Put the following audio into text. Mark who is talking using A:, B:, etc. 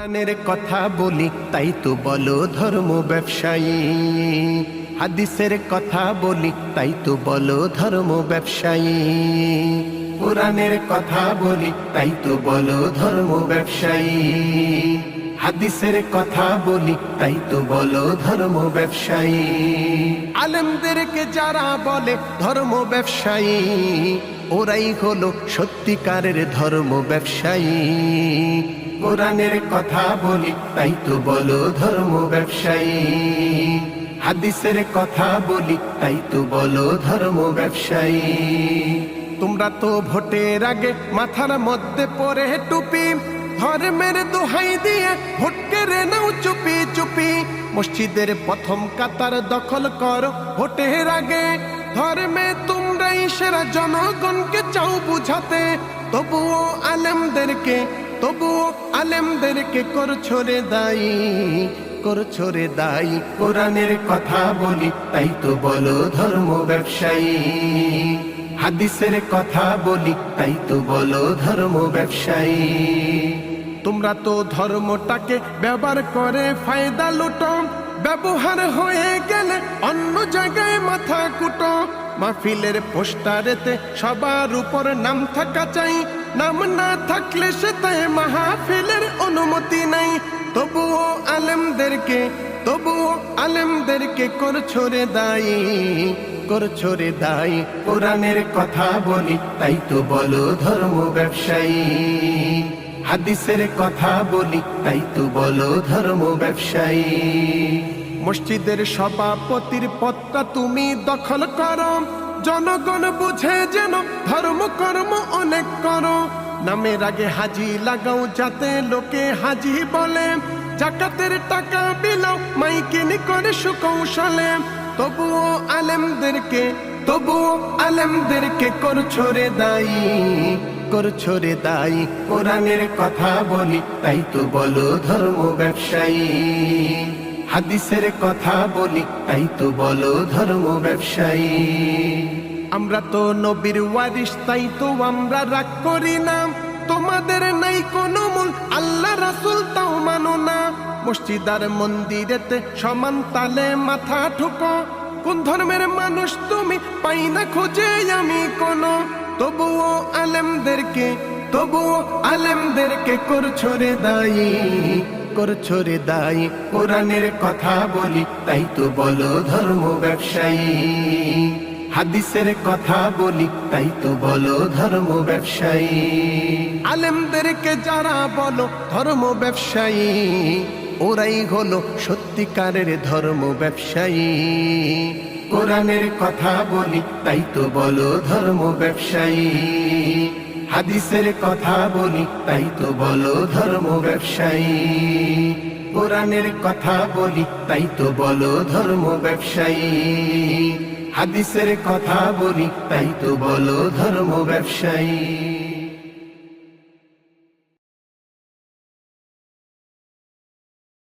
A: কোরআনের কথা বলি তাই তো বলো ধর্ম ব্যবসায়ী, হাদিসের কথা বলি তাই তো বলো ধর্ম ব্যবসায়ী। কোরআনের কথা বলি তাই তো বলো ধর্ম ব্যবসায়ী, হাদিসের কথা বলি তাই তো বলো ধর্ম ব্যবসায়ী। আলেমদেরকে যারা বলে ধর্ম ব্যবসায়ী, ওরাই হলো সত্যিকারের ধর্ম ব্যবসায়ী। কোরআনের কথা বলি তাই তো বলো ধর্ম ব্যবসায়ী, হাদিসের কথা বলি তাই তো বলো ধর্ম ব্যবসায়ী। তোমরা তো ভোটের আগে মাথার মধ্যে পরে টুপি, ধর্মের দোহাই দিয়ে ভোট কেড়ে নাও চুপি চুপি। মসজিদের প্রথম কাতার দখল করো ভোটের আগে, ধর্মে তোমরাই সেরা, জনগণকে চাও বুঝাতে। তবুও আলেমদেরকে করছো রে দায়ী, করছো রে দায়ী। কোরআনের কথা বলি তাই তো বলো ধর্ম ব্যবসায়ী, হাদিসের কথা বলি তাই তো বলো ধর্ম ব্যবসায়ী। তোমরা তো ধর্মটাকে ব্যবহার করে ফায়দা লুটো, ব্যবহার হয়ে গেলে অন্য জায়গায় মাথা কুটো। মাহফিলের পোস্টারেতে সবার উপর নাম থাকা চাই, নাম না থাকলে সেটাই মাহফিলের অনুমতি নাই। তবুও আলেমদেরকে করছো রে দায়ী, করছো রে দায়ী। কোরআনের কথা বলি তাই তো বলো ধর্ম ব্যবসায়ী, হাদিসের কথা বলি তাই তো বলো ধর্ম ব্যবসায়ী। মসজিদের সভাপতির পদটা তুমি দখল করো, জনগণ বুঝে যেন ধর্ম কর্ম অনেক করো। নামের আগে হাজি লাগাও যাতে লোকে হাজি বলে, জাকাতের টাকা বিলাও মাইকিনি করে সুকৌশলে। তবুও আলেমদেরকে করছো রে দায়ী, করছো রে দায়ী। কোরআনের কথা বলি তাই তো বলো ধর্ম ব্যবসায়ী, হাদিসের কথা বলি তাই তো বলো ধর্ম ব্যবসায়ী। আমরা তো নবীর ওয়ারিস তাই তো আমরা রাগ করি না, তোমাদের নাই কোনো মূল, আল্লাহ রাসূল তাও মানো না। মসজিদ আর মন্দিরেতে সমান তালে মাথা ঠুকো, কোন ধর্মের মানুষ তুমি পাই না খুঁজে আমি কোনো। তবুও আলেমদেরকে করছো রে দায়ী, করছো রে দায়ী। কোরআনের কথা বলি তাই তো বলো ধর্ম ব্যবসায়ী, হাদিসের কথা বলি তাই তো বলো ধর্ম ব্যবসায়ী। আলেমদেরকে যারা বলো ধর্ম ব্যবসায়ী, ওরাই হলো সত্যিকারের ধর্ম ব্যবসায়ী। কোরআনের কথা বলি তাই তো বলো ধর্ম ব্যবসায়ী, হাদিসের কথা বলি তাই তো বলো ধর্ম ব্যবসায়ী। কোরআনের কথা বলি তাই তো বলো ধর্ম ব্যবসায়ী, হাদিসের কথা বলি তাই তো বলো ধর্ম ব্যবসায়ী।